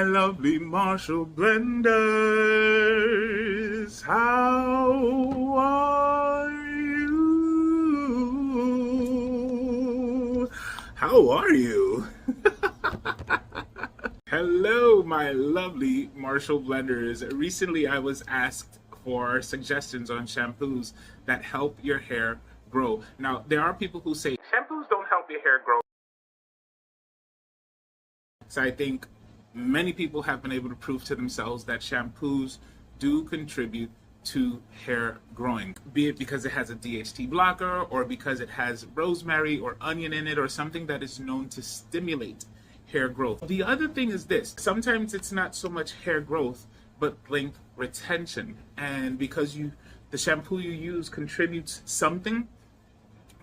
lovely Marshall blenders. How are you? How are you? Hello, my lovely Marshall blenders. Recently, I was asked for suggestions on shampoos that help your hair grow. Now, there are people who say shampoos don't help your hair grow. So I think many people have been able to prove to themselves that shampoos do contribute to hair growing, be it because it has a DHT blocker or because it has rosemary or onion in it or something that is known to stimulate hair growth. The other thing is this: sometimes it's not so much hair growth but length retention, and because the shampoo you use contributes something,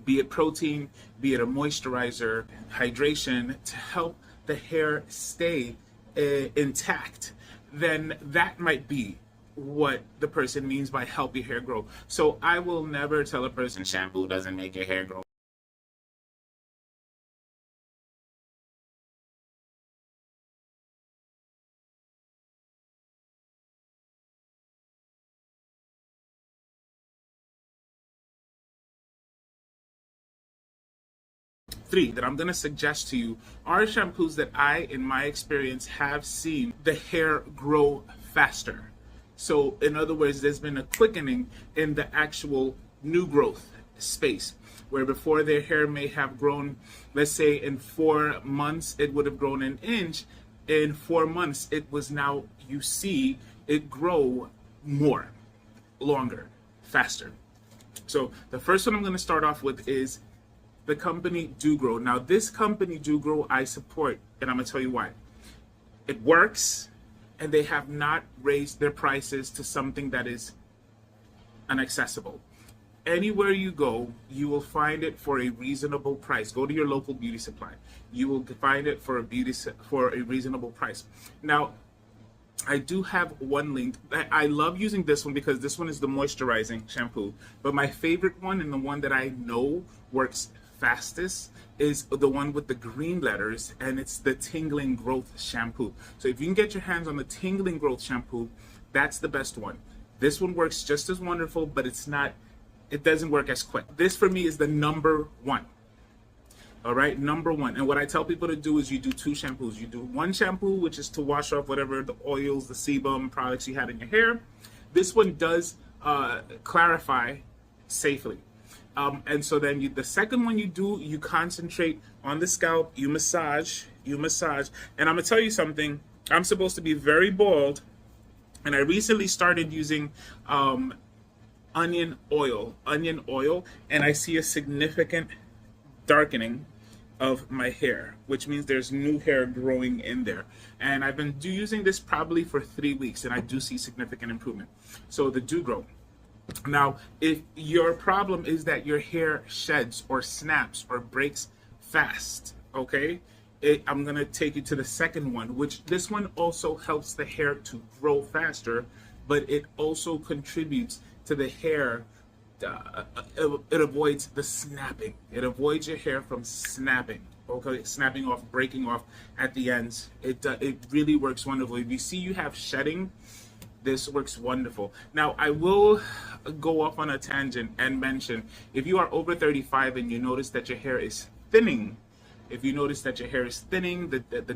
be it protein, be it a moisturizer, hydration, to help the hair stay intact, then that might be what the person means by help your hair grow. So I will never tell a person shampoo doesn't make your hair grow. Three that I'm going to suggest to you are shampoos that I, in my experience, have seen the hair grow faster. So in other words, there's been a quickening in the actual new growth space, where before their hair may have grown, let's say in 4 months, it would have grown an inch. In 4 months, it was now, you see it grow more, longer, faster. So the first one I'm going to start off with is the company Do Grow. Now, this company Do Grow I support, and I'm going to tell you why. It works, and they have not raised their prices to something that is inaccessible. Anywhere you go, you will find it for a reasonable price. Go to your local beauty supply. You will find it for a reasonable price. Now, I do have one link. I love using this one because this one is the moisturizing shampoo. But my favorite one, and the one that I know works fastest, is the one with the green letters, and it's the Tingling Growth Shampoo. So if you can get your hands on the Tingling Growth Shampoo, that's the best one. This one works just as wonderful, but it doesn't work as quick. This for me is the number one. All right, number one. And what I tell people to do is you do 2 shampoos. You do one shampoo, which is to wash off whatever the oils, the sebum products you had in your hair. This one does clarify safely. And so then the second one you concentrate on the scalp, you massage, and I'm gonna tell you something. I'm supposed to be very bald, and I recently started using onion oil, and I see a significant darkening of my hair, which means there's new hair growing in there. And I've been using this probably for 3 weeks, and I do see significant improvement. So the Do Grow. Now, if your problem is that your hair sheds or snaps or breaks fast, okay, I'm going to take you to the second one, which this one also helps the hair to grow faster, but it also contributes to the hair. It avoids the snapping. It avoids your hair from snapping, okay, snapping off, breaking off at the ends. It really works wonderful. If you see you have shedding, this works wonderful. Now, I will go off on a tangent and mention, if you are over 35 and you notice that your hair is thinning, the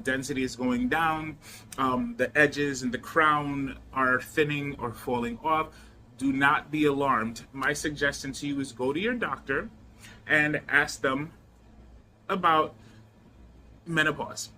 density is going down, the edges and the crown are thinning or falling off, do not be alarmed. My suggestion to you is go to your doctor and ask them about menopause.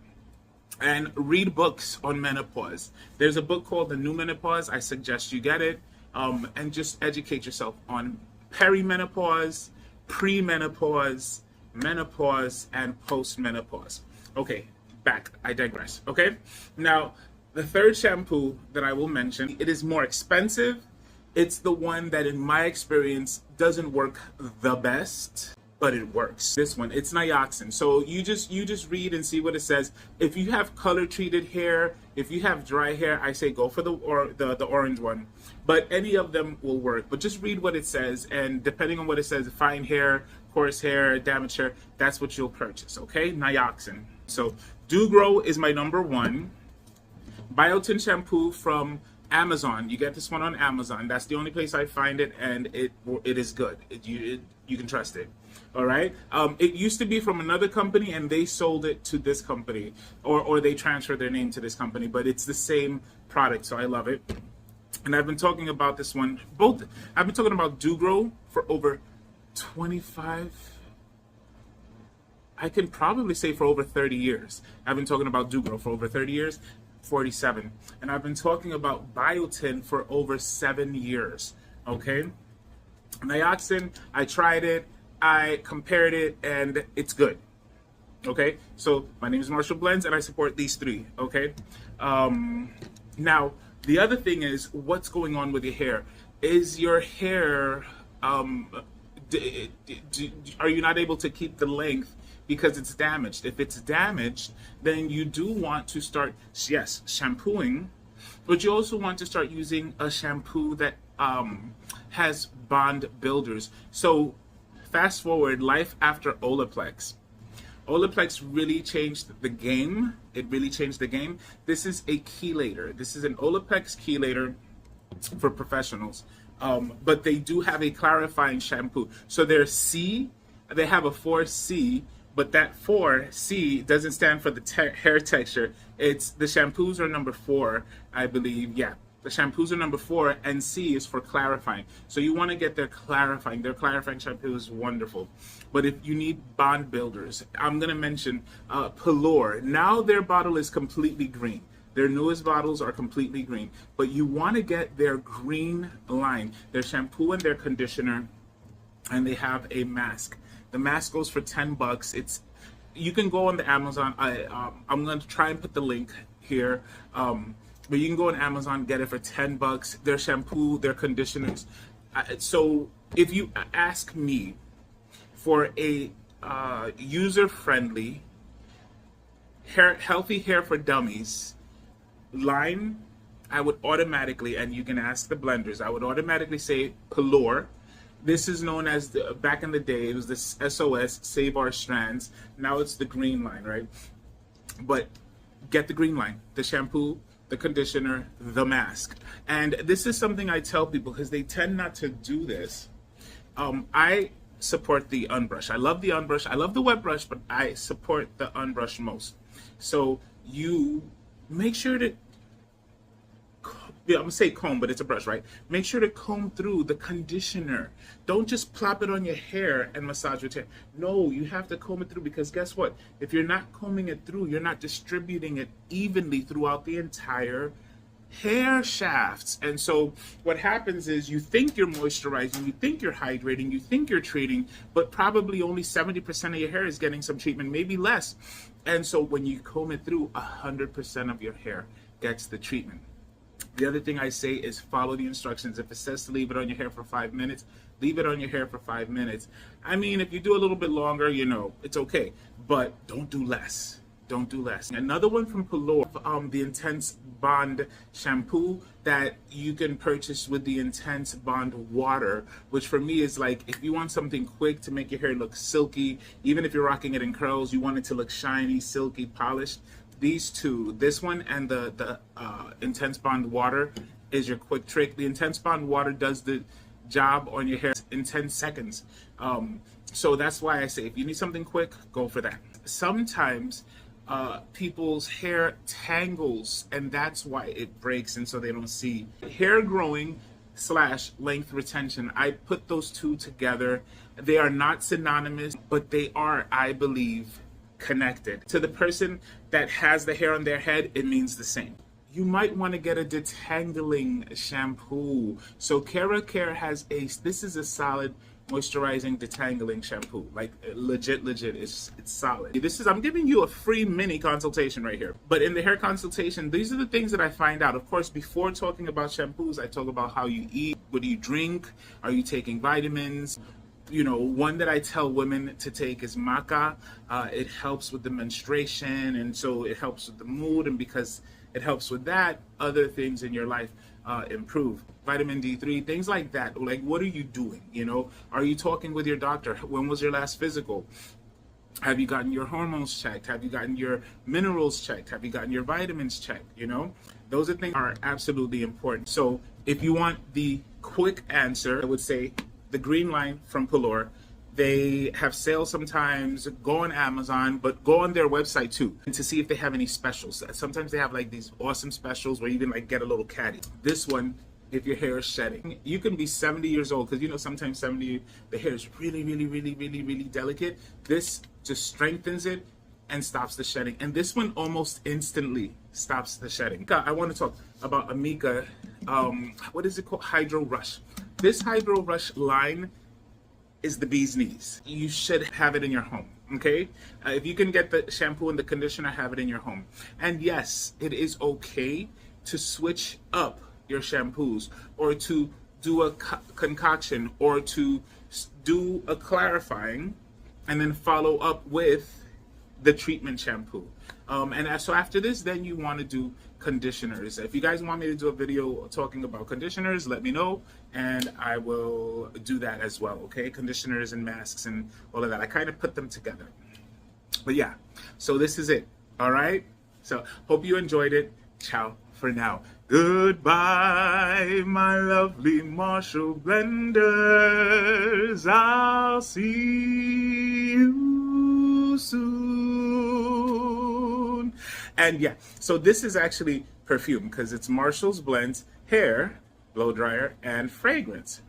And read books on menopause. There's a book called The New Menopause. I suggest you get it, and just educate yourself on perimenopause, premenopause, menopause, and postmenopause. Okay, back. I digress. Okay, now the third shampoo that I will mention, it is more expensive. It's the one that, in my experience, doesn't work the best, but it works. This one, it's NIOXIN. So you just read and see what it says. If you have color treated hair, if you have dry hair, I say go for the orange one. But any of them will work. But just read what it says, and depending on what it says, fine hair, coarse hair, damaged hair, that's what you'll purchase. Okay, NIOXIN. So Do Grow is my number one. BIOTIN shampoo from Amazon. You get this one on Amazon. That's the only place I find it, and it is good. You can trust it. All right. It used to be from another company, and they sold it to this company, or they transferred their name to this company. But it's the same product, so I love it. And I've been talking about this one. I've been talking about Dugrow for over 25. I can probably say for over 30 years. I've been talking about Dugrow for over 30 years. 47, and I've been talking about BIOTIN for over 7 years. Okay, NIOXIN, I tried it, I compared it, and it's good. Okay, so my name is Marcial Blends, and I support these three. Okay, now the other thing is, what's going on with your hair? Is your hair are you not able to keep the length because it's damaged? If it's damaged, then you do want to start, yes, shampooing, but you also want to start using a shampoo that has bond builders. So fast forward, life after OLAPLEX. OLAPLEX really changed the game. It really changed the game. This is a chelator. This is an OLAPLEX chelator for professionals. But they do have a clarifying shampoo. So they're C, they have a 4C, but that 4C doesn't stand for the hair texture. It's the shampoos are number 4, I believe. Yeah, the shampoos are number 4, and C is for clarifying. So you want to get their clarifying. Their clarifying shampoo is wonderful. But if you need bond builders, I'm going to mention PALLURE. Now their bottle is completely green. Their newest bottles are completely green. But you want to get their green line, their shampoo and their conditioner, and they have a mask. The mask goes for $10. You can go on the Amazon. I'm going to try and put the link here. But you can go on Amazon, get it for $10. Their shampoo, their conditioners. So if you ask me for a user-friendly, healthy hair for dummies line, I would automatically, and you can ask the blenders, I would automatically say PALLURE. This is known as, back in the day, it was this SOS, Save Our Strands. Now it's the green line, right? But get the green line, the shampoo, the conditioner, the mask. And this is something I tell people because they tend not to do this. I support the unbrush. I love the unbrush. I love the wet brush, but I support the unbrush most. So you make sure to, I'm gonna say comb, but it's a brush, right? Make sure to comb through the conditioner. Don't just plop it on your hair and massage your hair. No, you have to comb it through, because guess what? If you're not combing it through, you're not distributing it evenly throughout the entire hair shafts. And so what happens is you think you're moisturizing, you think you're hydrating, you think you're treating, but probably only 70% of your hair is getting some treatment, maybe less. And so when you comb it through, 100% of your hair gets the treatment. The other thing I say is follow the instructions. If it says to leave it on your hair for 5 minutes, leave it on your hair for 5 minutes. I mean, if you do a little bit longer, you know, it's okay, but don't do less. Don't do less. Another one from PALLURE, the Intense Bond shampoo that you can purchase with the Intense Bond water, which for me is like, if you want something quick to make your hair look silky, even if you're rocking it in curls, you want it to look shiny, silky, polished. These two, this one and the Intense Bond water, is your quick trick. The Intense Bond water does the job on your hair in 10 seconds. So that's why I say, if you need something quick, go for that. Sometimes people's hair tangles, and that's why it breaks, and so they don't see. Hair growing / length retention, I put those two together. They are not synonymous, but they are, I believe, connected. To the person that has the hair on their head, it means the same. You might want to get a detangling shampoo. So KERA has this is a solid moisturizing detangling shampoo. Like legit, it's solid. I'm giving you a free mini consultation right here. But in the hair consultation, these are the things that I find out. Of course, before talking about shampoos, I talk about how you eat, what do you drink, are you taking vitamins? You know, one that I tell women to take is maca. It helps with the menstruation, and so it helps with the mood, and because it helps with that, other things in your life improve. Vitamin D3, things like that. Like, what are you doing? You know, are you talking with your doctor? When was your last physical? Have you gotten your hormones checked? Have you gotten your minerals checked? Have you gotten your vitamins checked? You know, those are things that are absolutely important. So if you want the quick answer, I would say the green line from PALLURE. They have sales sometimes. Go on Amazon, but go on their website too, and to see if they have any specials. Sometimes they have like these awesome specials where you can like get a little caddy. This one, if your hair is shedding, you can be 70 years old, because you know sometimes 70, the hair is really, really, really, really, really delicate. This just strengthens it and stops the shedding. And this one almost instantly stops the shedding. I want to talk about AMIKA. What is it called? Hydro Rush. This Hydro Rush line is the bee's knees. You should have it in your home, okay? If you can get the shampoo and the conditioner, have it in your home. And yes, it is okay to switch up your shampoos, or to do a concoction, or to do a clarifying, and then follow up with the treatment shampoo. So after this, then you want to do conditioners. If you guys want me to do a video talking about conditioners, let me know, and I will do that as well, okay? Conditioners and masks and all of that. I kind of put them together. But yeah, so this is it, all right? So hope you enjoyed it. Ciao for now. Goodbye, my lovely Marshall blenders. I'll see you soon. And yeah, so this is actually perfume, because it's Marshall's blends, hair, blow dryer, and fragrance.